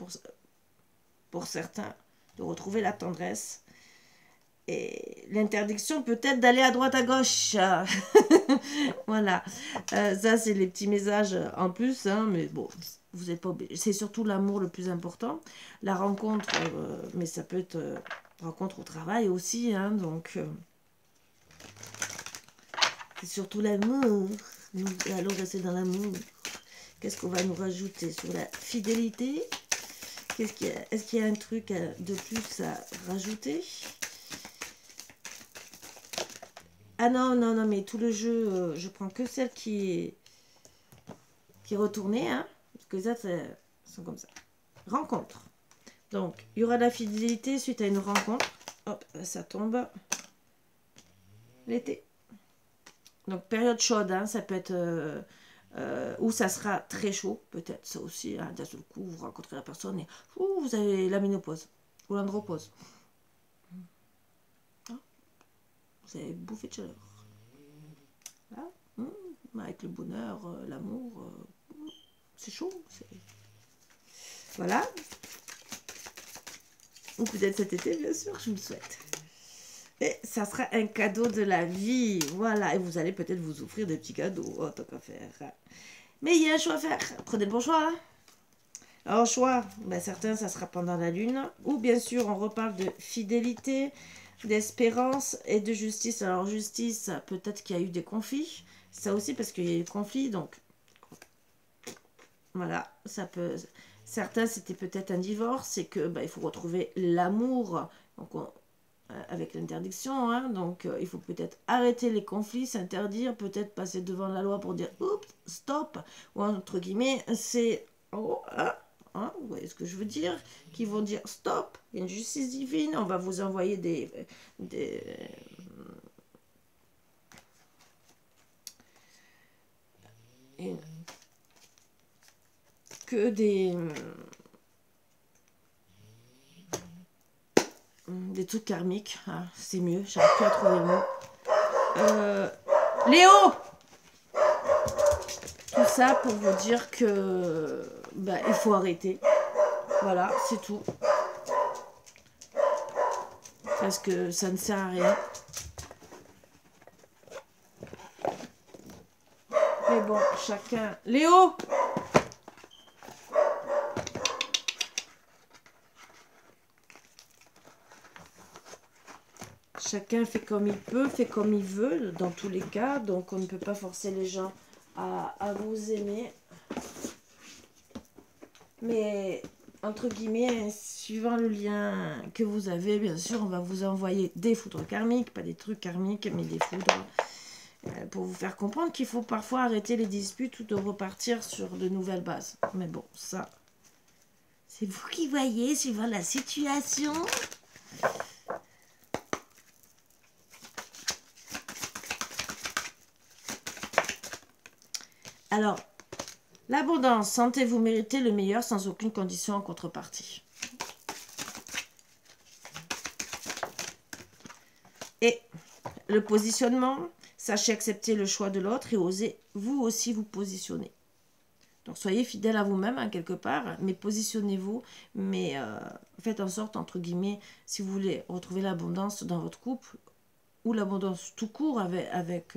pour certains de retrouver la tendresse et l'interdiction peut-être d'aller à droite à gauche. Voilà. Ça, c'est les petits messages en plus, hein, mais bon, vous n'êtes pas obligé. C'est surtout l'amour le plus important. La rencontre, mais ça peut être rencontre au travail aussi, hein, donc c'est surtout l'amour. Nous allons rester dans l'amour. Qu'est-ce qu'on va nous rajouter sur la fidélité? Qu'est-ce qu'il y a? Est-ce qu'il y a un truc de plus à rajouter? Ah non, non, non, mais tout le jeu, je prends que celle qui est retournée, hein, parce que ça, sont comme ça. Rencontre. Donc, il y aura de la fidélité suite à une rencontre. Hop, ça tombe. L'été. Donc, période chaude, hein, ça peut être... où ça sera très chaud, peut-être ça aussi, hein, d'un seul coup, vous rencontrez la personne et vous avez la ménopause ou l'andropause. Ah, vous avez bouffé de chaleur. Là, avec le bonheur, l'amour, c'est chaud. Voilà. Ou peut-être cet été, bien sûr, je vous le souhaite. Et ça sera un cadeau de la vie. Voilà. Et vous allez peut-être vous offrir des petits cadeaux. Oh, tant qu'à faire. Mais il y a un choix à faire. Prenez le bon choix. Hein. Alors, choix, ben, certains, ça sera pendant la lune. Ou bien sûr, on reparle de fidélité, d'espérance et de justice. Alors, justice, peut-être qu'il y a eu des conflits. Ça aussi, parce qu'il y a eu des conflits. Donc, voilà, ça peut... Certains, c'était peut-être un divorce. C'est que ben, il faut retrouver l'amour. Donc, avec l'interdiction, hein, donc il faut peut-être arrêter les conflits, s'interdire, peut-être passer devant la loi pour dire oups, stop, ou entre guillemets, c'est oh, hein, vous voyez ce que je veux dire, qui vont dire stop, il y a une justice divine, on va vous envoyer que des trucs karmiques, hein, c'est mieux, j'arrive plus à trouver le mot. Léo, tout ça pour vous dire que bah, il faut arrêter. Voilà, c'est tout. Parce que ça ne sert à rien. Mais bon, chacun... Léo! Chacun fait comme il peut, fait comme il veut, dans tous les cas. Donc, on ne peut pas forcer les gens à vous aimer. Mais, entre guillemets, suivant le lien que vous avez, bien sûr, on va vous envoyer des foudres karmiques, pas des trucs karmiques, mais des foudres, pour vous faire comprendre qu'il faut parfois arrêter les disputes ou de repartir sur de nouvelles bases. Mais bon, ça, c'est vous qui voyez, suivant la situation. Alors, l'abondance, santé, vous méritez le meilleur sans aucune condition en contrepartie. Et le positionnement, sachez accepter le choix de l'autre et osez vous aussi vous positionner. Donc, soyez fidèle à vous-même, hein, quelque part, mais positionnez-vous, mais faites en sorte, entre guillemets, si vous voulez retrouver l'abondance dans votre couple, ou l'abondance tout court avec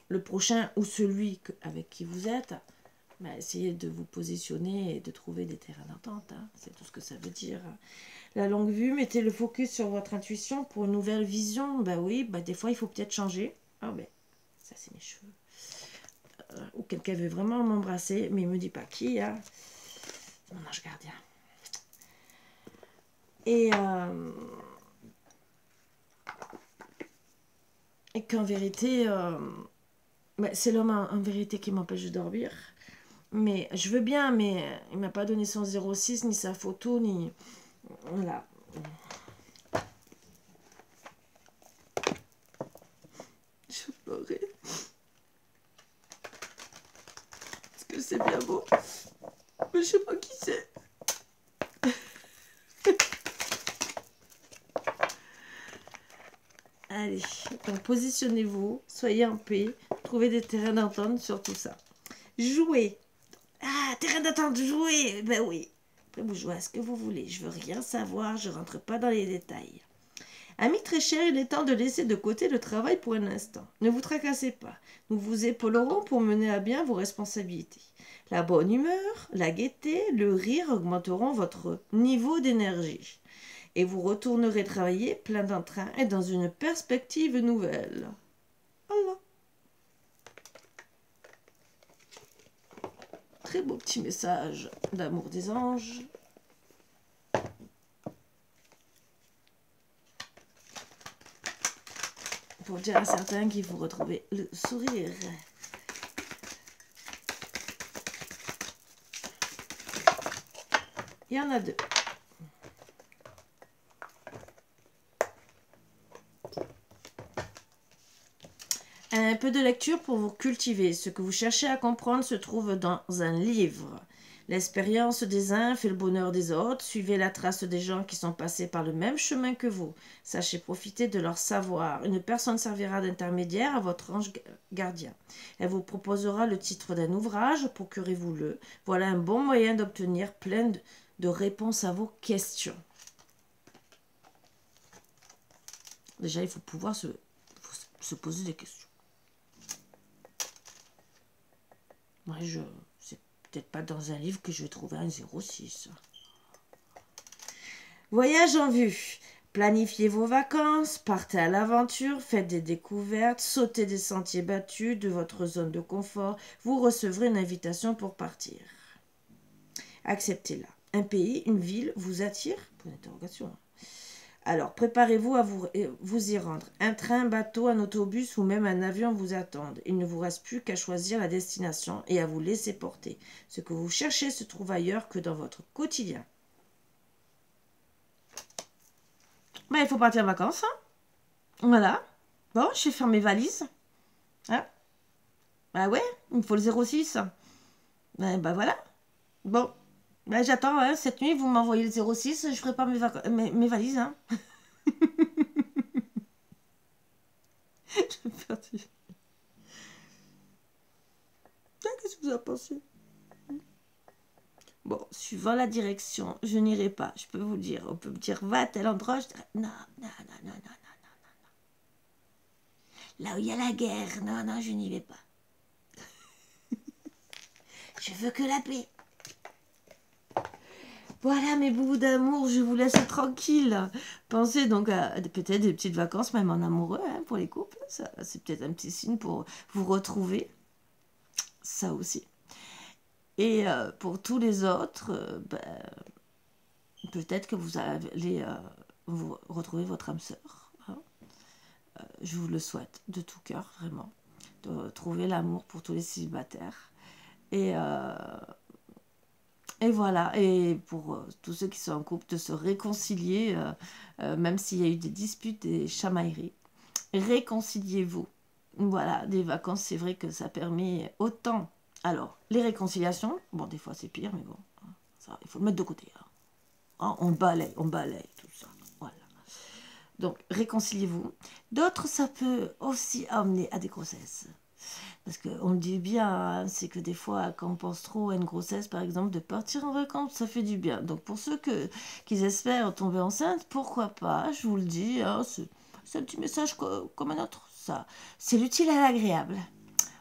le prochain ou celui avec qui vous êtes, bah, essayez de vous positionner et de trouver des terrains d'entente. Hein. C'est tout ce que ça veut dire. La longue vue, mettez le focus sur votre intuition pour une nouvelle vision. Bah oui, bah des fois, il faut peut-être changer. Ah mais ça, c'est mes cheveux. Ou quelqu'un veut vraiment m'embrasser, mais il ne me dit pas qui. Hein. Mon ange gardien. Et qu'en vérité... c'est l'homme en vérité qui m'empêche de dormir. Mais je veux bien, mais il m'a pas donné son 06, ni sa photo, ni... Voilà. Je pleurais. Est-ce que c'est bien beau? Mais je sais pas qui c'est. Allez, donc positionnez-vous, soyez en paix, trouvez des terrains d'entente sur tout ça. Jouez. Ah, terrain d'entente, jouez. Ben oui. Après, vous jouez à ce que vous voulez. Je veux rien savoir, je rentre pas dans les détails. Amis très chers, il est temps de laisser de côté le travail pour un instant. Ne vous tracassez pas. Nous vous épaulerons pour mener à bien vos responsabilités. La bonne humeur, la gaieté, le rire augmenteront votre niveau d'énergie. Et vous retournerez travailler plein d'entrain et dans une perspective nouvelle. Voilà. très beau petit message d'amour des anges. Pour dire à certains qu'il faut retrouver le sourire. Il y en a deux. Un peu de lecture pour vous cultiver. Ce que vous cherchez à comprendre se trouve dans un livre. L'expérience des uns fait le bonheur des autres. Suivez la trace des gens qui sont passés par le même chemin que vous. Sachez profiter de leur savoir. Une personne servira d'intermédiaire à votre ange gardien. Elle vous proposera le titre d'un ouvrage. Procurez-vous-le. Voilà un bon moyen d'obtenir plein de réponses à vos questions. Déjà, il faut pouvoir se poser des questions. Moi, c'est peut-être pas dans un livre que je vais trouver un 06. Voyage en vue. Planifiez vos vacances, partez à l'aventure, faites des découvertes, sautez des sentiers battus de votre zone de confort. Vous recevrez une invitation pour partir. Acceptez-la. Un pays, une ville vous attire? Pour une interrogation. Alors, préparez-vous à vous y rendre. Un train, un bateau, un autobus ou même un avion vous attendent. Il ne vous reste plus qu'à choisir la destination et à vous laisser porter. Ce que vous cherchez se trouve ailleurs que dans votre quotidien. Ben, il faut partir en vacances. Hein. Voilà. Bon, je vais faire mes valises. Hein. Ben ouais, il me faut le 06. Ben voilà. Bon. Ben, j'attends, hein, cette nuit, vous m'envoyez le 06, je ferai pas mes valises. Hein. J'ai perdu. Qu'est-ce que vous en pensez? Bon, suivant la direction, je n'irai pas. Je peux vous dire, on peut me dire, va à tel endroit. Je dirais, non. Là où il y a la guerre, non, je n'y vais pas. Je veux que la paix. Voilà mes bouts d'amour, je vous laisse tranquille. Pensez donc à peut-être des petites vacances, même en amoureux, hein, pour les couples. C'est peut-être un petit signe pour vous retrouver. Ça aussi. Et pour tous les autres, peut-être que vous allez vous retrouver votre âme sœur. Hein. Je vous le souhaite de tout cœur, vraiment. De trouver l'amour pour tous les célibataires. Et voilà, et pour tous ceux qui sont en couple, de se réconcilier, même s'il y a eu des disputes, des chamailleries. Réconciliez-vous. Voilà, des vacances, c'est vrai que ça permet autant. Alors, les réconciliations, bon, des fois c'est pire, mais bon, ça, il faut le mettre de côté. Hein. Hein, on balaye, tout ça. Voilà. Donc, réconciliez-vous. D'autres, ça peut aussi amener à des grossesses. Parce qu'on le dit bien, hein, c'est que des fois, quand on pense trop à une grossesse, par exemple, de partir en vacances, ça fait du bien. Donc, pour ceux qui espèrent tomber enceinte, pourquoi pas, je vous le dis, hein, c'est un petit message comme un autre. Ça, c'est l'utile à l'agréable.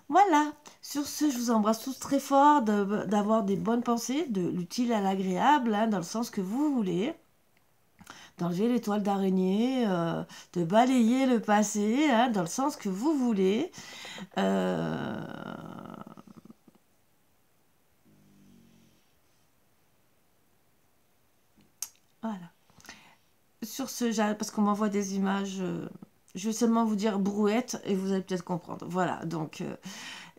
Voilà, sur ce, je vous embrasse tous très fort, d'avoir des bonnes pensées, de l'utile à l'agréable, hein, dans le sens que vous voulez. D'enlever les toiles d'araignée, de balayer le passé, hein, dans le sens que vous voulez. Voilà. Sur ce, parce qu'on m'envoie des images, je vais seulement vous dire brouette et vous allez peut-être comprendre. Voilà, donc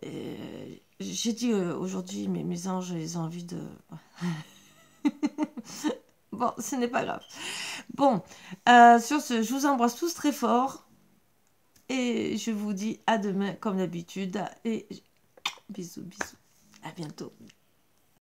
j'ai dit aujourd'hui, mes anges, ils ont envie de... Bon, ce n'est pas grave. Bon, sur ce, je vous embrasse tous très fort. Et je vous dis à demain, comme d'habitude. Et bisous. À bientôt.